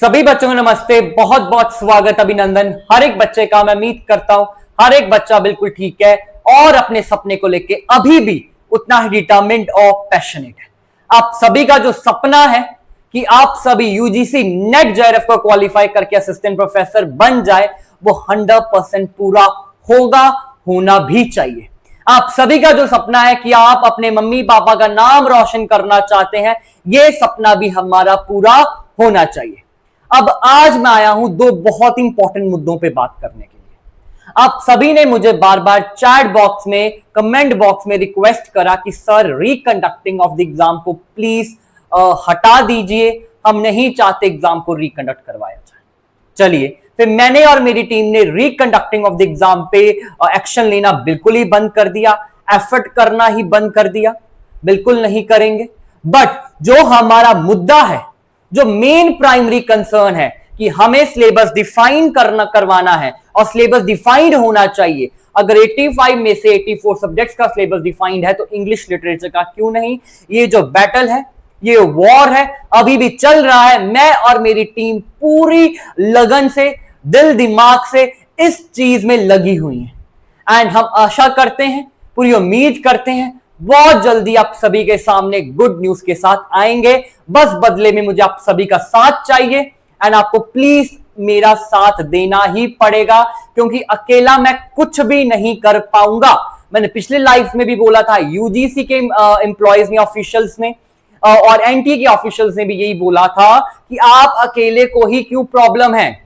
सभी बच्चों को नमस्ते, बहुत बहुत स्वागत, अभिनंदन। हर एक बच्चे का मैं उम्मीद करता हूं हर एक बच्चा बिल्कुल ठीक है और अपने सपने को लेके अभी भी उतना ही डिटरमिन्ड और पैशनेट है। आप सभी का जो सपना है कि आप सभी यूजीसी नेट जेआरएफ को क्वालिफाई करके असिस्टेंट प्रोफेसर बन जाए, वो 100% पूरा होगा, होना भी चाहिए। आप सभी का जो सपना है कि आप अपने मम्मी पापा का नाम रोशन करना चाहते हैं, यह सपना भी हमारा पूरा होना चाहिए। अब आज मैं आया हूं दो बहुत इंपॉर्टेंट मुद्दों पे बात करने के लिए। आप सभी ने मुझे बार बार चैट बॉक्स में, कमेंट बॉक्स में रिक्वेस्ट करा कि सर रिकंडक्टिंग ऑफ द एग्जाम को प्लीज हटा दीजिए, हम नहीं चाहते एग्जाम को रिकंडक्ट करवाया जाए। चलिए, फिर मैंने और मेरी टीम ने रिकंडक्टिंग ऑफ द एग्जाम पे एक्शन लेना बिल्कुल ही बंद कर दिया, एफर्ट करना ही बंद कर दिया, बिल्कुल नहीं करेंगे। बट जो हमारा मुद्दा है, जो मेन प्राइमरी कंसर्न है कि हमें सिलेबस डिफाइन करवाना है और सिलेबस डिफाइंड होना चाहिए। अगर 85 में से 84 सब्जेक्ट्स का सिलेबस डिफाइंड है तो इंग्लिश लिटरेचर का क्यों नहीं? ये जो बैटल है, ये वॉर है, अभी भी चल रहा है। मैं और मेरी टीम पूरी लगन से, दिल दिमाग से इस चीज में लगी हुई है एंड हम आशा करते हैं, पूरी उम्मीद करते हैं बहुत जल्दी आप सभी के सामने गुड न्यूज के साथ आएंगे। बस बदले में मुझे आप सभी का साथ चाहिए एंड आपको प्लीज मेरा साथ देना ही पड़ेगा, क्योंकि अकेला मैं कुछ भी नहीं कर पाऊंगा। मैंने पिछले लाइव में भी बोला था, यूजीसी के एम्प्लॉयज ने, ऑफिशियल्स ने और एनटीए के ऑफिशियल्स ने भी यही बोला था कि आप अकेले को ही क्यों प्रॉब्लम है,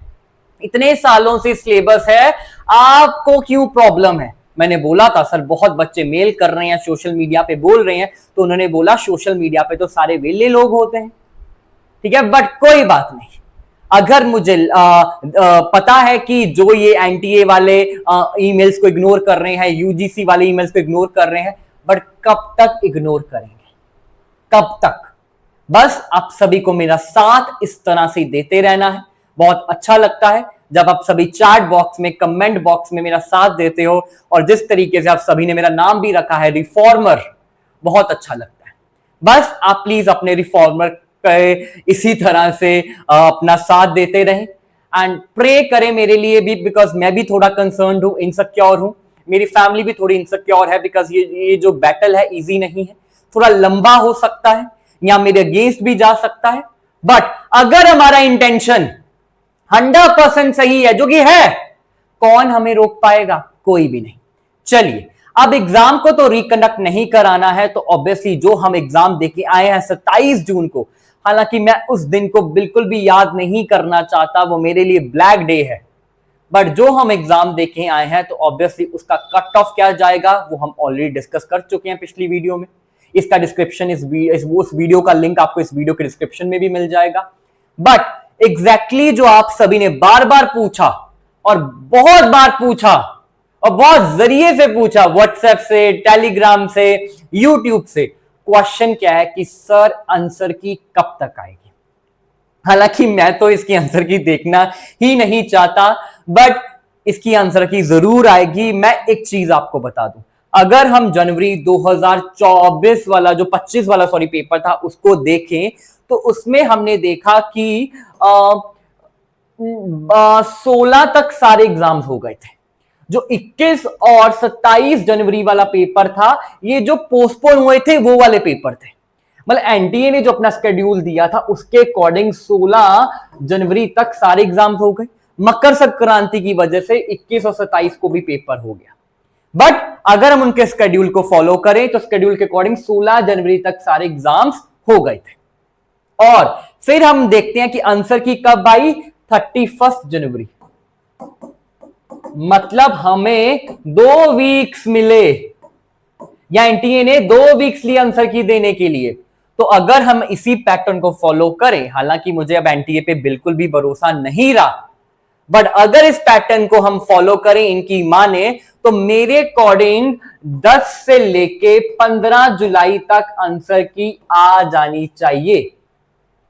इतने सालों से सिलेबस है, आपको क्यों प्रॉब्लम है। मैंने बोला था सर बहुत बच्चे मेल कर रहे हैं, सोशल मीडिया पे बोल रहे हैं, तो उन्होंने बोला सोशल मीडिया पे तो सारे वेले लोग होते हैं, ठीक है, बट कोई बात नहीं। अगर मुझे पता है कि जो ये एनटीए वाले ईमेल्स को इग्नोर कर रहे हैं, यूजीसी वाले ईमेल्स को इग्नोर कर रहे हैं, बट कब तक इग्नोर करेंगे, कब तक? बस आप सभी को मेरा साथ इस तरह से देते रहना है। बहुत अच्छा लगता है जब आप सभी चैट बॉक्स में, कमेंट बॉक्स में मेरा साथ देते हो, और जिस तरीके से आप सभी ने मेरा नाम भी रखा है रिफॉर्मर, बहुत अच्छा लगता है। बस आप प्लीज अपने रिफॉर्मर इसी तरह से अपना साथ देते रहें एंड प्रे करें मेरे लिए भी, बिकॉज मैं भी थोड़ा कंसर्न्ड हूं, इनसिक्योर हूं, मेरी फैमिली भी थोड़ी इनसिक्योर है, बिकॉज ये जो बैटल है इजी नहीं है, थोड़ा लंबा हो सकता है या मेरे अगेंस्ट भी जा सकता है। बट अगर हमारा इंटेंशन 100% सही है, जो कि है, कौन हमें रोक पाएगा? कोई भी नहीं। चलिए, अब एग्जाम को तो रिकंडक्ट नहीं कराना है, तो ऑब्वियसली जो हम एग्जाम देके आए हैं 27 जून को, हालांकि मैं उस दिन को बिल्कुल भी याद नहीं करना चाहता, वो मेरे लिए ब्लैक डे है, बट जो हम एग्जाम देके आए हैं तो ऑब्वियसली उसका कट ऑफ क्या जाएगा वो हम ऑलरेडी डिस्कस कर चुके हैं पिछली वीडियो में। इसका डिस्क्रिप्शन, उस वीडियो का लिंक आपको इस वीडियो के डिस्क्रिप्शन में भी मिल जाएगा। बट एग्जैक्टली जो आप सभी ने बार बार पूछा और बहुत बार पूछा और बहुत जरिए से पूछा, व्हाट्सएप से, टेलीग्राम से, यूट्यूब से, क्वेश्चन क्या है कि सर आंसर की कब तक आएगी? हालांकि मैं तो इसकी आंसर की देखना ही नहीं चाहता, बट इसकी आंसर की जरूर आएगी। मैं एक चीज आपको बता दूं, अगर हम जनवरी 2024 वाला, जो 25 वाला सॉरी पेपर था, उसको देखें तो उसमें हमने देखा कि 16 तक सारे एग्जाम्स हो गए थे। जो 21 और 27 जनवरी वाला पेपर था, ये जो पोस्टपोन हुए थे वो वाले पेपर थे। मतलब एनटीए ने जो अपना शेड्यूल दिया था उसके अकॉर्डिंग 16 जनवरी तक सारे एग्जाम्स हो गए। मकर संक्रांति की वजह से 21 और 27 को भी पेपर हो गया। बट अगर हम उनके शेड्यूल को फॉलो करें तो शेड्यूल के अकॉर्डिंग 16 जनवरी तक सारे एग्जाम्स हो गए थे। और फिर हम देखते हैं कि आंसर की कब आई? 31 जनवरी। मतलब हमें 2 वीक्स मिले, या एनटीए ने 2 वीक्स लिए आंसर की देने के लिए। तो अगर हम इसी पैटर्न को फॉलो करें, हालांकि मुझे अब एनटीए पे बिल्कुल भी भरोसा नहीं रहा, बट अगर इस पैटर्न को हम फॉलो करें, इनकी माने, तो मेरे अकॉर्डिंग 10 से लेके 15 जुलाई तक आंसर की आ जानी चाहिए।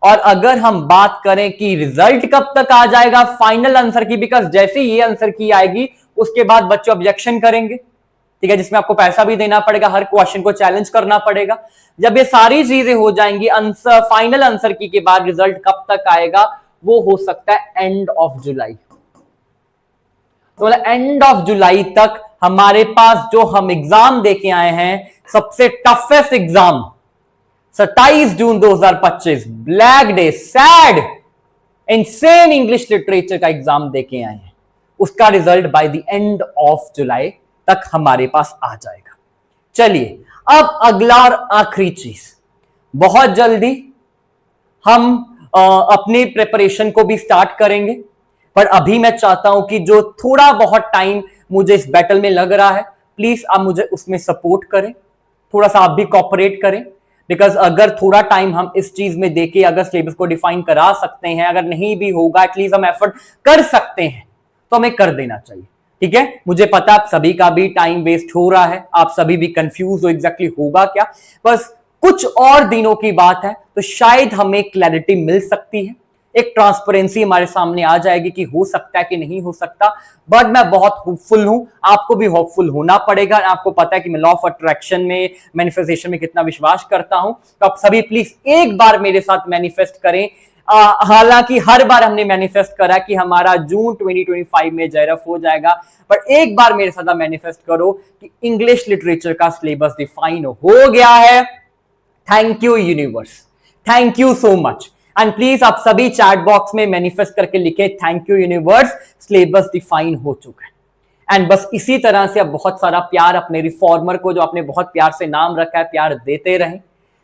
और अगर हम बात करें कि रिजल्ट कब तक आ जाएगा फाइनल आंसर की, बिकॉज जैसे ये आंसर की आएगी उसके बाद बच्चे ऑब्जेक्शन करेंगे, ठीक है, जिसमें आपको पैसा भी देना पड़ेगा, हर क्वेश्चन को चैलेंज करना पड़ेगा। जब ये सारी चीजें हो जाएंगी, आंसर, फाइनल आंसर की के बाद रिजल्ट कब तक आएगा वो हो सकता है एंड ऑफ जुलाई। तो एंड ऑफ जुलाई तक हमारे पास जो हम एग्जाम देके आए हैं, सबसे टफेस्ट एग्जाम 27 जून 2025, black day, sad, insane English literature का एग्जाम देके आए हैं, उसका result by the end of July तक हमारे पास आ जाएगा। चलिए अब अगला और आखिरी चीज, बहुत जल्दी हम अपनी प्रिपरेशन को भी स्टार्ट करेंगे, पर अभी मैं चाहता हूं कि जो थोड़ा बहुत टाइम मुझे इस बैटल में लग रहा है, प्लीज आप मुझे उसमें सपोर्ट करें, थोड़ा सा आप भी कॉपरेट करें, बिकॉज अगर थोड़ा टाइम हम इस चीज में देके अगर सिलेबस को डिफाइन करा सकते हैं, अगर नहीं भी होगा एटलीस्ट हम एफर्ट कर सकते हैं, तो हमें कर देना चाहिए। ठीक है, मुझे पता आप सभी का भी टाइम वेस्ट हो रहा है, आप सभी भी कंफ्यूज हो एग्जैक्टली होगा क्या, बस कुछ और दिनों की बात है तो शायद हमें क्लैरिटी मिल सकती है, एक ट्रांसपेरेंसी हमारे सामने आ जाएगी कि हो सकता है कि नहीं हो सकता। बट मैं बहुत होपफुल हूं, आपको भी होपफुल होना पड़ेगा। आपको पता है कि मैं लॉ ऑफ अट्रैक्शन में, मैनिफेस्टेशन में कितना विश्वास करता हूं, तो आप सभी प्लीज एक बार मेरे साथ मैनिफेस्ट करें। हालांकि हर बार हमने मैनिफेस्ट करा कि हमारा जून 2025 में जेआरएफ हो जाएगा, पर एक बार मेरे साथ मैनिफेस्ट करो कि इंग्लिश लिटरेचर का सिलेबस डिफाइन हो गया है। Thank you universe, thank you so much. And please आप सभी चैट बॉक्स में मैनिफेस्ट करके लिखे, thank you universe, syllabus define हो चुका है। एंड बस इसी तरह से आप बहुत सारा प्यार अपने रिफॉर्मर को, जो आपने बहुत प्यार से नाम रखा है, प्यार देते रहें।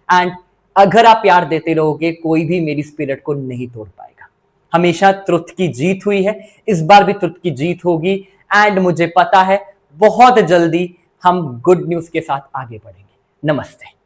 एंड अगर आप प्यार देते रहोगे, कोई भी मेरी स्पिरिट को नहीं तोड़ पाएगा। हमेशा ट्रुथ की जीत हुई है, इस बार भी ट्रुथ की जीत होगी। एंड मुझे पता है बहुत जल्दी हम गुड न्यूज के साथ आगे बढ़ेंगे। नमस्ते।